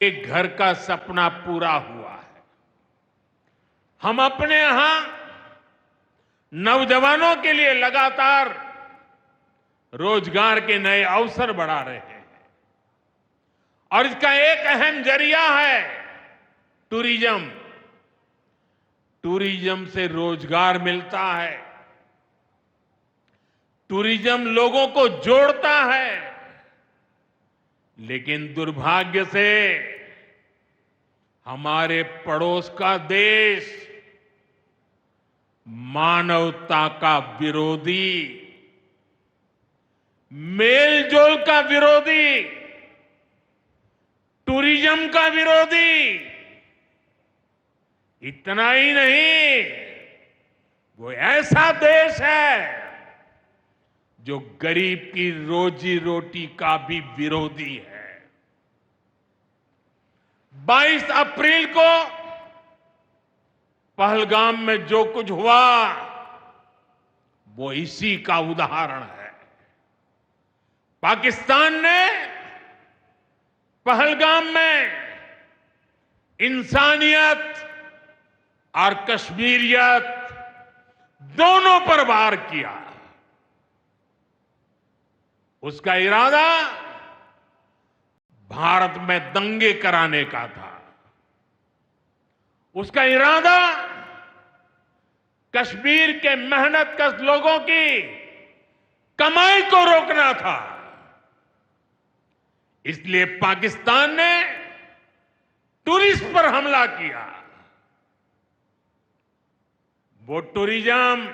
एक घर का सपना पूरा हुआ है। हम अपने यहां नौजवानों के लिए लगातार रोजगार के नए अवसर बढ़ा रहे हैं और इसका एक अहम जरिया है टूरिज्म। टूरिज्म से रोजगार मिलता है, टूरिज्म लोगों को जोड़ता है, लेकिन दुर्भाग्य से हमारे पड़ोस का देश मानवता का विरोधी, मेलजोल का विरोधी, टूरिज्म का विरोधी, इतना ही नहीं, वो ऐसा देश है जो गरीब की रोजी रोटी का भी विरोधी है। 22 अप्रैल को पहलगाम में जो कुछ हुआ वो इसी का उदाहरण है। पाकिस्तान ने पहलगाम में इंसानियत और कश्मीरियत दोनों पर वार किया। उसका इरादा भारत में दंगे कराने का था। उसका इरादा कश्मीर के मेहनतकश लोगों की कमाई को रोकना था। इसलिए पाकिस्तान ने टूरिस्ट पर हमला किया। वो टूरिज्म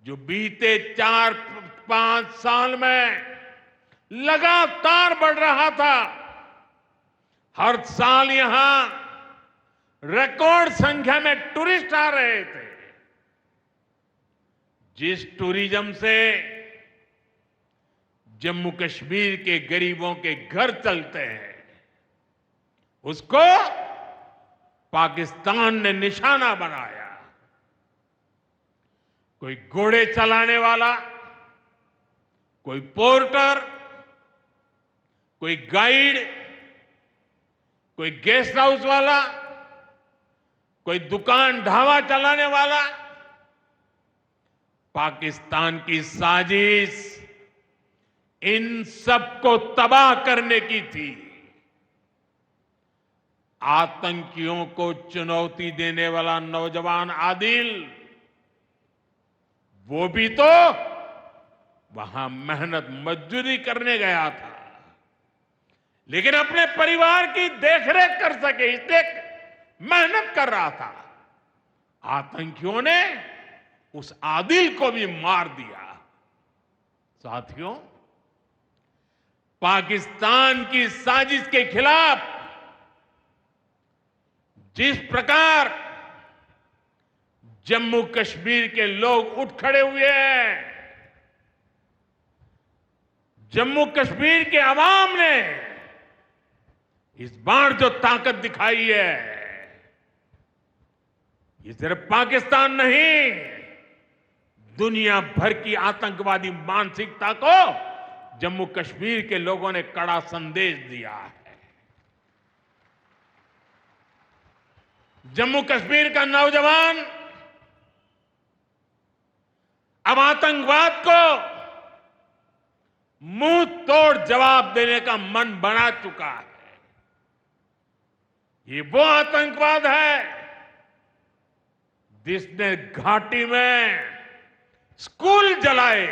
जो बीते 4-5 साल में लगातार बढ़ रहा था, हर साल यहां रिकॉर्ड संख्या में टूरिस्ट आ रहे थे। जिस टूरिज्म से जम्मू कश्मीर के गरीबों के घर चलते हैं, उसको पाकिस्तान ने निशाना बनाया। कोई घोड़े चलाने वाला, कोई पोर्टर, कोई गाइड, कोई गेस्ट हाउस वाला, कोई दुकान ढाबा चलाने वाला, पाकिस्तान की साजिश इन सबको तबाह करने की थी। आतंकियों को चुनौती देने वाला नौजवान आदिल, वो भी तो वहां मेहनत मजदूरी करने गया था, लेकिन अपने परिवार की देखरेख कर सके इसलिए मेहनत कर रहा था। आतंकियों ने उस आदिल को भी मार दिया। साथियों, पाकिस्तान की साजिश के खिलाफ जिस प्रकार जम्मू कश्मीर के लोग उठ खड़े हुए हैं, जम्मू कश्मीर के अवाम ने इस बार जो ताकत दिखाई है, ये सिर्फ पाकिस्तान नहीं, दुनिया भर की आतंकवादी मानसिकता को जम्मू कश्मीर के लोगों ने कड़ा संदेश दिया है। जम्मू कश्मीर का नौजवान अब आतंकवाद को मुंह तोड़ जवाब देने का मन बना चुका है। ये वो आतंकवाद है जिसने घाटी में स्कूल जलाए,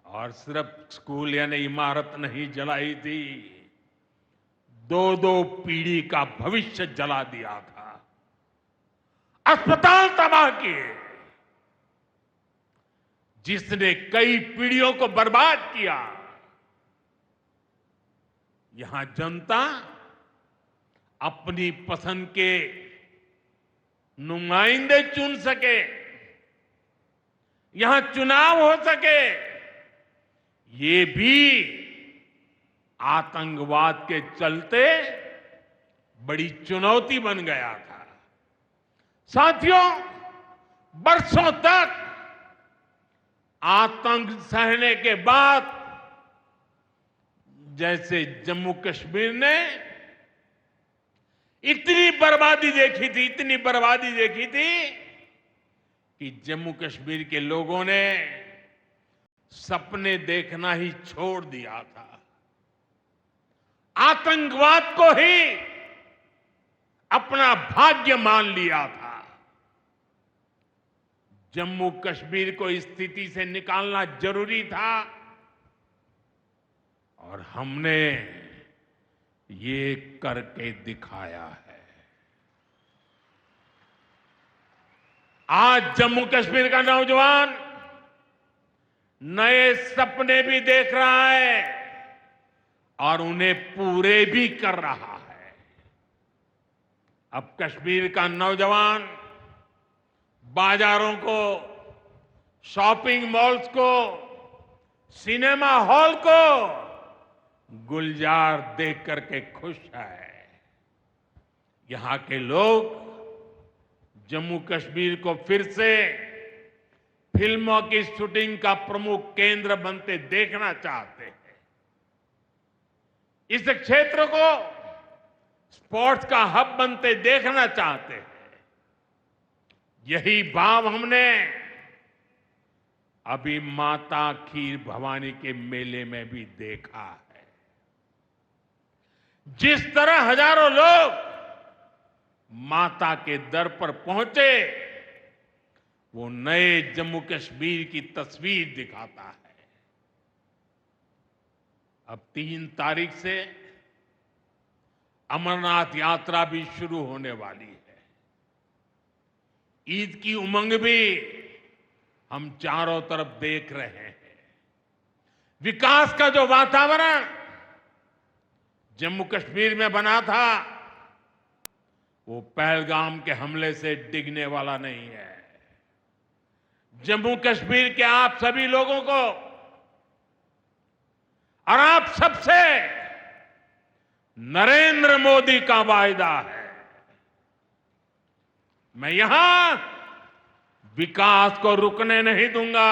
और सिर्फ स्कूल यानी इमारत नहीं जलाई थी, 2-2 पीढ़ी का भविष्य जला दिया था, अस्पताल तबाह किए, जिसने कई पीढ़ियों को बर्बाद किया। यहां जनता अपनी पसंद के नुमाइंदे चुन सके, यहां चुनाव हो सके, ये भी आतंकवाद के चलते बड़ी चुनौती बन गया था। साथियों, बरसों तक आतंक सहने के बाद जैसे जम्मू कश्मीर ने इतनी बर्बादी देखी थी, इतनी बर्बादी देखी थी कि जम्मू कश्मीर के लोगों ने सपने देखना ही छोड़ दिया था। आतंकवाद को ही अपना भाग्य मान लिया था। जम्मू कश्मीर को इस स्थिति से निकालना जरूरी था और हमने ये करके दिखाया है। आज जम्मू कश्मीर का नौजवान नए सपने भी देख रहा है और उन्हें पूरे भी कर रहा है। अब कश्मीर का नौजवान बाजारों को, शॉपिंग मॉल्स को, सिनेमा हॉल को गुलजार देख करके खुश है। यहां के लोग जम्मू कश्मीर को फिर से फिल्मों की शूटिंग का प्रमुख केंद्र बनते देखना चाहते हैं। इस क्षेत्र को स्पोर्ट्स का हब बनते देखना चाहते हैं। यही भाव हमने अभी माता खीर भवानी के मेले में भी देखा है। जिस तरह हजारों लोग माता के दर पर पहुंचे, वो नए जम्मू कश्मीर की तस्वीर दिखाता है। अब 3 तारीख से अमरनाथ यात्रा भी शुरू होने वाली है। ईद की उमंग भी हम चारों तरफ देख रहे हैं। विकास का जो वातावरण जम्मू कश्मीर में बना था, वो पहलगाम के हमले से डिगने वाला नहीं है। जम्मू कश्मीर के आप सभी लोगों को और आप सबसे नरेंद्र मोदी का वायदा है। मैं यहां विकास को रुकने नहीं दूंगा।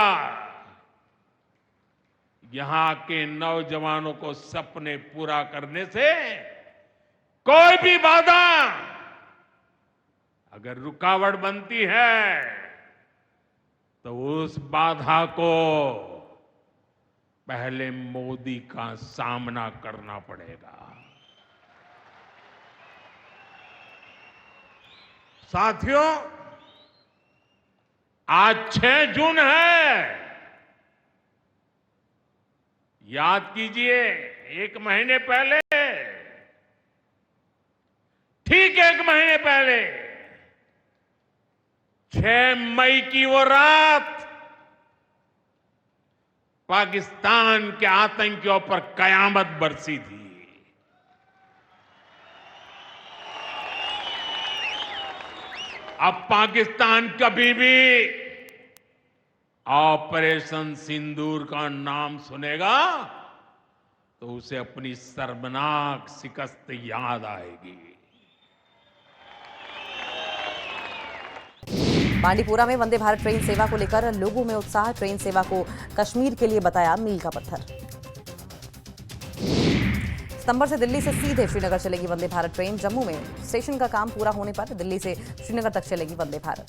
यहां के नौजवानों को सपने पूरा करने से कोई भी बाधा अगर रुकावट बनती है तो उस बाधा को पहले मोदी का सामना करना पड़ेगा। साथियों, आज 6 जून है। याद कीजिए, 1 महीने पहले, ठीक 1 महीने पहले 6 मई की वो रात पाकिस्तान के आतंकियों पर कयामत बरसी थी। अब पाकिस्तान कभी भी ऑपरेशन सिंदूर का नाम सुनेगा तो उसे अपनी शर्मनाक शिकस्त याद आएगी। बांडीपुरा में वंदे भारत ट्रेन सेवा को लेकर लोगों में उत्साह। ट्रेन सेवा को कश्मीर के लिए बताया मील का पत्थर। सितंबर से दिल्ली से सीधे श्रीनगर चलेगी वंदे भारत ट्रेन। जम्मू में स्टेशन का काम पूरा होने पर दिल्ली से श्रीनगर तक चलेगी वंदे भारत।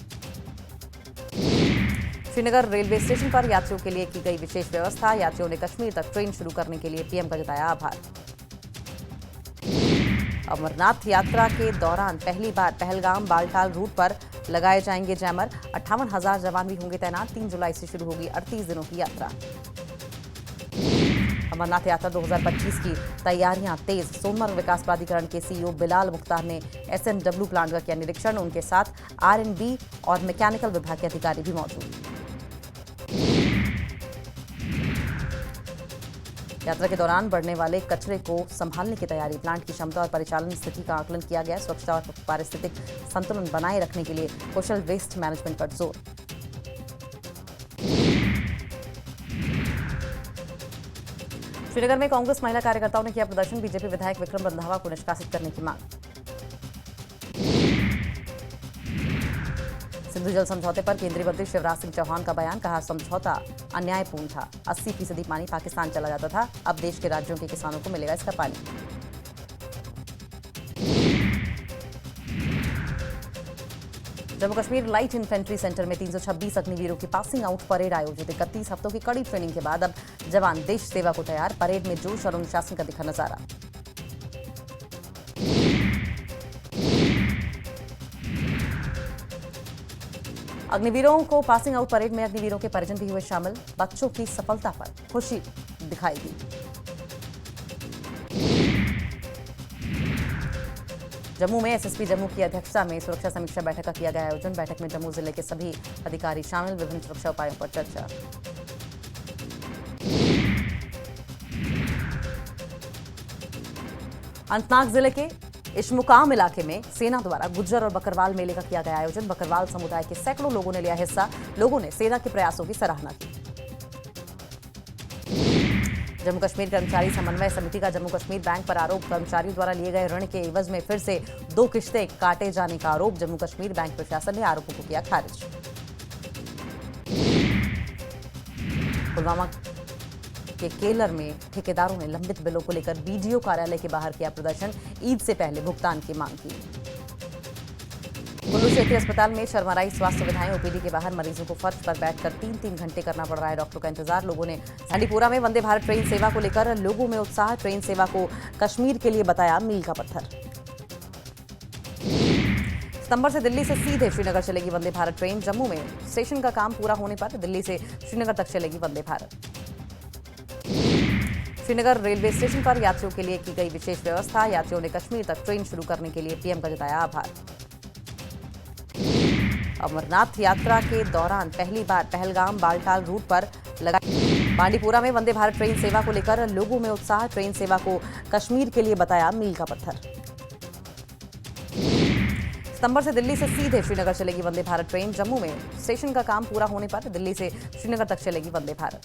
श्रीनगर रेलवे स्टेशन पर यात्रियों के लिए की गई विशेष व्यवस्था। यात्रियों ने कश्मीर तक ट्रेन शुरू करने के लिए पीएम का जताया आभार। अमरनाथ यात्रा के दौरान पहली बार पहलगाम बालटाल रूट पर लगाए जाएंगे जैमर। 58,000 जवान भी होंगे तैनात। 3 जुलाई से शुरू होगी 38 दिनों की यात्रा। अमरनाथ यात्रा 2025 की तैयारियां तेज। सोनमर्ग विकास प्राधिकरण के सीईओ बिलाल मुख्तार ने एसएनडब्ल्यू प्लांट का किया निरीक्षण। उनके साथ आरएनबी और मैकेनिकल विभाग के अधिकारी भी मौजूद। यात्रा के दौरान बढ़ने वाले कचरे को संभालने की तैयारी। प्लांट की क्षमता और परिचालन स्थिति का आकलन किया गया। स्वच्छता और पारिस्थितिक संतुलन बनाए रखने के लिए कुशल वेस्ट मैनेजमेंट पर जोर। श्रीनगर में कांग्रेस महिला कार्यकर्ताओं ने किया प्रदर्शन। बीजेपी विधायक विक्रम रंधावा को निष्कासित करने की मांग। सिंधु जल समझौते पर केंद्रीय मंत्री शिवराज सिंह चौहान का बयान, कहा समझौता अन्यायपूर्ण था। 80% पानी पाकिस्तान चला जाता था, अब देश के राज्यों के किसानों को मिलेगा इसका पानी। Jammu Kashmir light infantry centre में 326 अग्निवीरों की पासिंग आउट परेड आयोजित। 31 हफ्तों की कड़ी ट्रेनिंग के बाद अब जवान देश सेवा को तैयार। परेड में जोश और अनुशासन का दिखा नजारा। अग्निवीरों को पासिंग आउट परेड में अग्निवीरों के परिजन भी हुए शामिल। बच्चों की सफलता पर खुशी दिखाई दी। जम्मू में एसएसपी जम्मू की अध्यक्षता में सुरक्षा समीक्षा बैठक का किया गया आयोजन। बैठक में जम्मू जिले के सभी अधिकारी शामिल। विभिन्न सुरक्षा उपायों पर चर्चा। अनंतनाग जिले के इशमुकाम इलाके में सेना द्वारा गुज्जर और बकरवाल मेले का किया गया आयोजन। बकरवाल समुदाय के सैकड़ों लोगों ने लिया हिस्सा। लोगों ने सेना के प्रयासों की सराहना की। जम्मू कश्मीर कर्मचारी समन्वय समिति का जम्मू कश्मीर बैंक पर आरोप। कर्मचारियों द्वारा लिए गए ऋण के एवज में फिर से 2 किश्तें काटे जाने का आरोप। जम्मू कश्मीर बैंक प्रशासन ने आरोपों को किया खारिज। पुलवामा के केलर में ठेकेदारों ने लंबित बिलों को लेकर बीडीओ कार्यालय के बाहर किया प्रदर्शन। ईद से पहले भुगतान की मांग की। कुल्लू क्षेत्रीय अस्पताल में शर्मराई स्वास्थ्य सुविधाएं। ओपीडी के बाहर मरीजों को फर्श पर बैठकर 3-3 घंटे करना पड़ रहा है डॉक्टरों का इंतजार। लोगों ने सांडीपुरा में वंदे भारत ट्रेन सेवा को लेकर लोगों में उत्साह। ट्रेन सेवा को कश्मीर के लिए बताया मील का पत्थर। सितंबर से दिल्ली से सीधे श्रीनगर चलेगी वंदे भारत ट्रेन। जम्मू में स्टेशन का काम पूरा होने पर दिल्ली से श्रीनगर तक चलेगी वंदे भारत। श्रीनगर रेलवे स्टेशन पर यात्रियों के लिए की गई विशेष व्यवस्था। यात्रियों ने कश्मीर तक ट्रेन शुरू करने के लिए पीएम का जताया आभार। अमरनाथ यात्रा के दौरान पहली बार पहलगाम बालटाल रूट पर लगा। बांडीपुरा में वंदे भारत ट्रेन सेवा को लेकर लोगों में उत्साह। ट्रेन सेवा को कश्मीर के लिए बताया मील का पत्थर। सितंबर से दिल्ली से सीधे श्रीनगर चलेगी वंदे भारत ट्रेन। जम्मू में स्टेशन का काम पूरा होने पर दिल्ली से श्रीनगर तक चलेगी वंदे भारत।